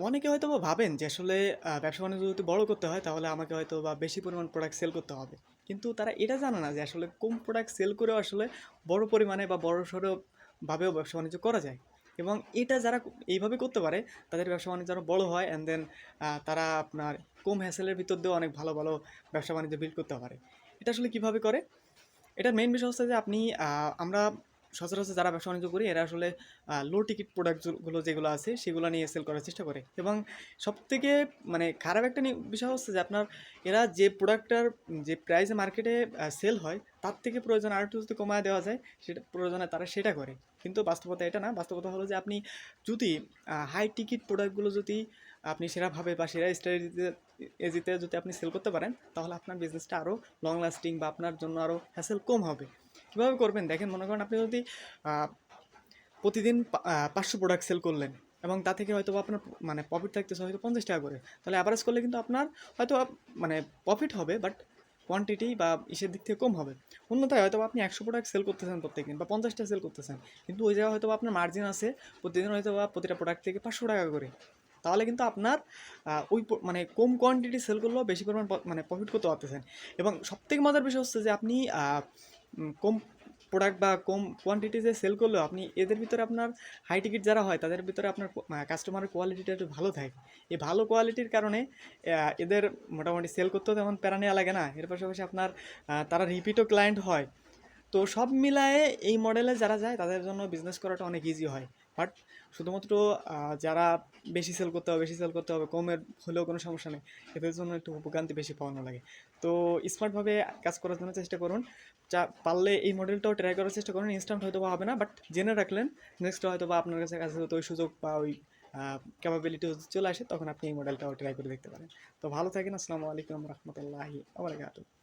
অনেকে হয়তোবা ভাবেন যে আসলে ব্যবসা-বাণিজ্য যদি বড় করতে হয় তাহলে আমাকে হয়তোবা বেশি পরিমাণ প্রোডাক্ট সেল করতে হবে। কিন্তু তারা এটা জানে না যে আসলে কম প্রোডাক্ট সেল করেও আসলে বড় পরিমাণে বা বড়সড় ভাবেও ব্যবসা-বাণিজ্য করা যায়। এবং এটা যারা এইভাবে করতে পারে তাদের ব্যবসা-বাণিজ্য আরো বড় হয় অ্যান্ড দেন তারা আপনার কম হ্যাসেল এর ভিতর দিয়েও অনেক ভালো, ভালো ব্যবসা-বাণিজ্য বিল্ড করতে পারে। এটা আসলে কিভাবে করে? এটার মেইন বিষয় হচ্ছে যে আপনি আমরা সচরাচর যারা ব্যবসা বাণিজ্য করি এরা আসলে লো টিকিট প্রোডাক্টগুলো যেগুলো আছে সেগুলো নিয়ে সেল করার চেষ্টা করে এবং সবথেকে মানে খারাপ একটা বিষয় হচ্ছে যে আপনার এরা যে প্রোডাক্টটার যে প্রাইসে মার্কেটে সেল হয় তার থেকে প্রয়োজন আর একটু যদি কমায় দেওয়া যায় সেটা প্রয়োজনে তারা সেটা করে, কিন্তু বাস্তবতা এটা না। বাস্তবতা হলো যে আপনি যদি হাই টিকিট প্রোডাক্টগুলো যদি আপনি সেরাভাবে বা সেরা স্ট্র্যাটেজিতে এজিতে যদি আপনি সেল করতে পারেন তাহলে আপনার বিজনেসটা আরও লং লাস্টিং বা আপনার জন্য আরও হ্যাসেল কম হবে। কীভাবে করবেন দেখেন, মনে করেন আপনি যদি প্রতিদিন 500 প্রোডাক্ট সেল করলেন এবং তা থেকে হয়তো আপনার মানে প্রফিট থাকতেছে হয়তো 50 টাকা করে, তাহলে অ্যাভারেজ করলে কিন্তু আপনার হয়তো মানে প্রফিট হবে বাট কোয়ান্টিটি বা ইসের দিক থেকে কম হবে। অন্যথায় হয়তো আপনি 100 প্রোডাক্ট সেল করতেছেন প্রত্যেকদিন বা 50টা সেল করতেছেন, কিন্তু ওই জায়গায় হয়তো আপনার মার্জিন আছে প্রতিদিন হয়তো প্রতিটা প্রোডাক্ট থেকে 500 টাকা করে, তাহলে কিন্তু আপনার ওই মানে কম কোয়ান্টিটি সেল করলেও বেশি পরিমাণ মানে প্রফিট করতে পারতেছেন। এবং সবথেকে মজার বিষয় হচ্ছে যে আপনি কম প্রোডাক্ট বা কম কোয়ান্টিটিতে সেল করলেও আপনি এদের ভিতরে আপনার হাই টিকিট যারা হয় তাদের ভিতরে আপনার কাস্টমারের কোয়ালিটিটা একটু ভালো থাকে। এই ভালো কোয়ালিটির কারণে এদের মোটামুটি সেল করতেও তেমন প্যারা নেওয়া লাগে না, এর পাশাপাশি আপনার তারা রিপিটও ক্লায়েন্ট হয়। তো সব মিলায়ে এই মডেলে যারা যায় তাদের জন্য বিজনেস করাটা অনেক ইজি হয়। বাট শুধুমাত্র যারা বেশি সেল করতে হবে কমের হলেও কোনো সমস্যা নেই, এদের জন্য একটু উপক্রান্তি বেশি পাওয়ানো লাগে। তো স্মার্টভাবে কাজ করার জন্য চেষ্টা করুন। পারলে এই মডেলটাও ট্রাই করার চেষ্টা করুন। ইনস্ট্যান্ট হয়তো বা হবে না, বাট জেনে রাখলেন নেক্সট হয়তো বা আপনার কাছে কাছে হয়তো ওই সুযোগ বা ওই ক্যাপাবিলিটি চলে আসে তখন আপনি এই মডেলটাও ট্রাই করে দেখতে পারেন। তো ভালো থাকেন। আসসালামু আলাইকুম রহমতুল্লাহি ওয়া বারাকাতুহু।